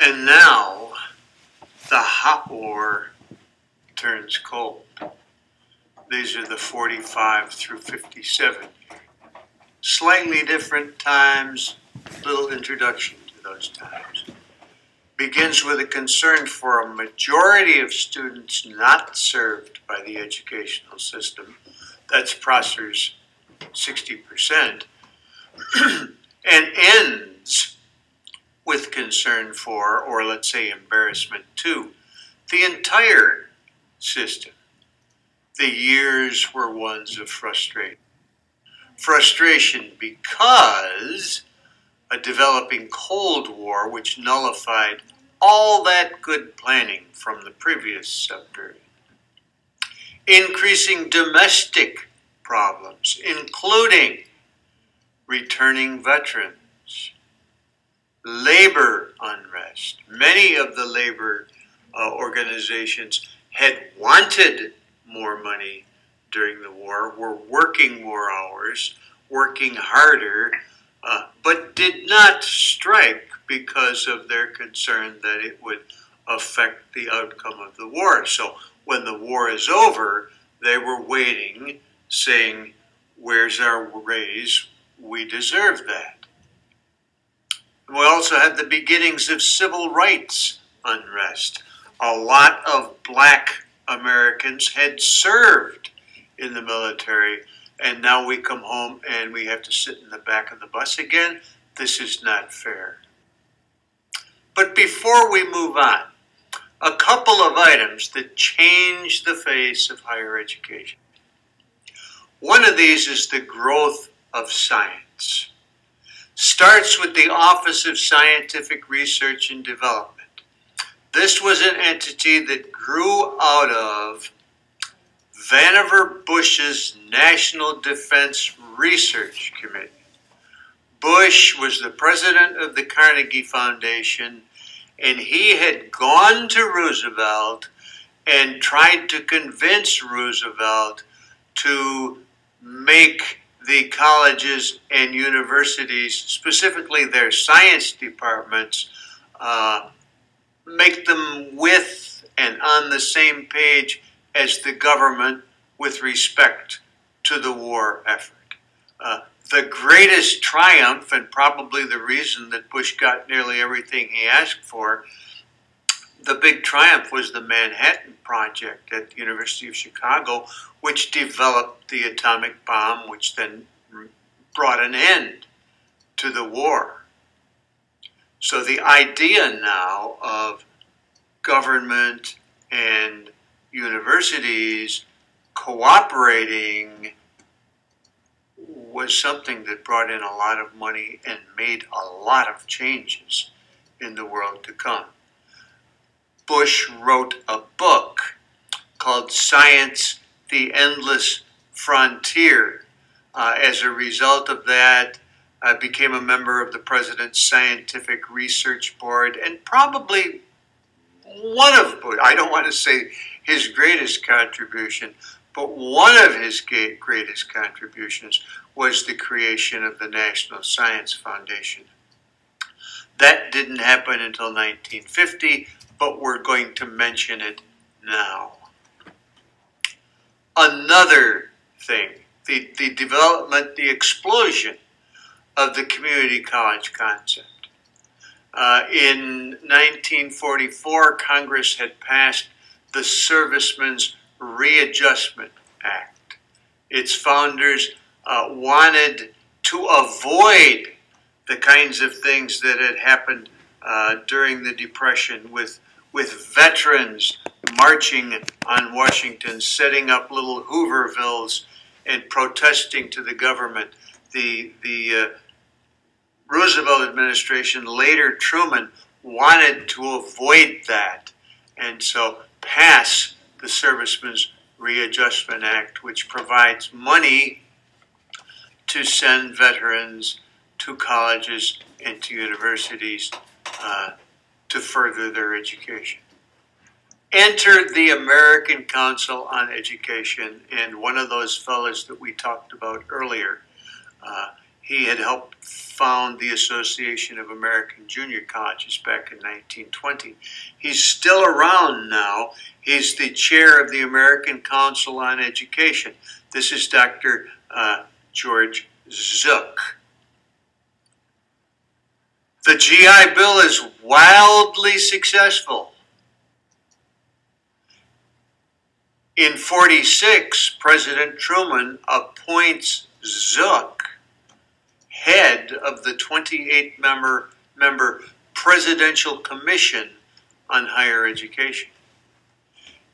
And now the hot war turns cold. These are the 45 through 57. Slightly different times, little introduction to those times. Begins with a concern for a majority of students not served by the educational system. That's Prosser's 60%. And ends with concern for, or let's say embarrassment to, the entire system. The years were ones of frustration. Frustration because a developing Cold War which nullified all that good planning from the previous subperiod. Increasing domestic problems, including returning veterans, labor unrest. Many of the labor organizations had wanted more money during the war, were working more hours, working harder, but did not strike because of their concern that it would affect the outcome of the war. So when the war is over, they were waiting, saying, "Where's our raise? We deserve that." We also had the beginnings of civil rights unrest. A lot of black Americans had served in the military, and now we come home and we have to sit in the back of the bus again. This is not fair. But before we move on, a couple of items that change the face of higher education. One of these is the growth of science. Starts with the Office of Scientific Research and Development. This was an entity that grew out of Vannevar Bush's National Defense Research Committee. Bush was the president of the Carnegie Foundation, and he had gone to Roosevelt and tried to convince Roosevelt to make the colleges and universities, specifically their science departments, make them with and on the same page as the government with respect to the war effort. The greatest triumph, and probably the reason that Bush got nearly everything he asked for, the big triumph was the Manhattan Project at the University of Chicago, which developed the atomic bomb, which then brought an end to the war. So the idea now of government and universities cooperating was something that brought in a lot of money and made a lot of changes in the world to come. Bush wrote a book called Science, the Endless Frontier. As a result of that, I became a member of the President's Scientific Research Board, and probably one of Bush, I don't want to say his greatest contribution, but one of his greatest contributions was the creation of the National Science Foundation. That didn't happen until 1950, but we're going to mention it now. Another thing, the development, the explosion of the community college concept. In 1944, Congress had passed the Servicemen's Readjustment Act. Its founders wanted to avoid the kinds of things that had happened during the Depression with veterans marching on Washington, setting up little Hoovervilles and protesting to the government. The Roosevelt administration, later Truman, wanted to avoid that, and so pass the Servicemen's Readjustment Act, which provides money to send veterans to colleges and to universities to further their education. Entered the American Council on Education, and one of those fellows that we talked about earlier He had helped found the Association of American Junior Colleges back in 1920. He's still around now. He's the chair of the American Council on Education. This is Dr. George Zook. The GI Bill is wildly successful. In '46, President Truman appoints Zook head of the 28-member Presidential Commission on Higher Education.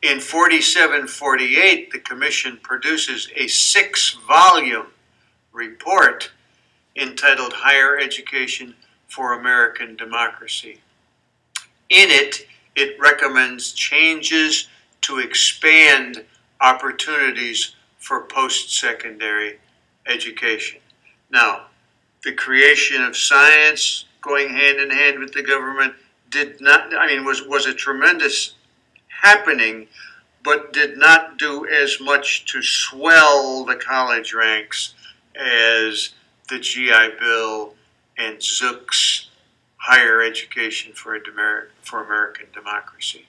In '47-48, the commission produces a 6-volume report entitled Higher Education for American Democracy. In it, it recommends changes to expand opportunities for post-secondary education. Now, the creation of science going hand in hand with the government was a tremendous happening, but did not do as much to swell the college ranks as the GI Bill and Zook's Higher Education for American Democracy.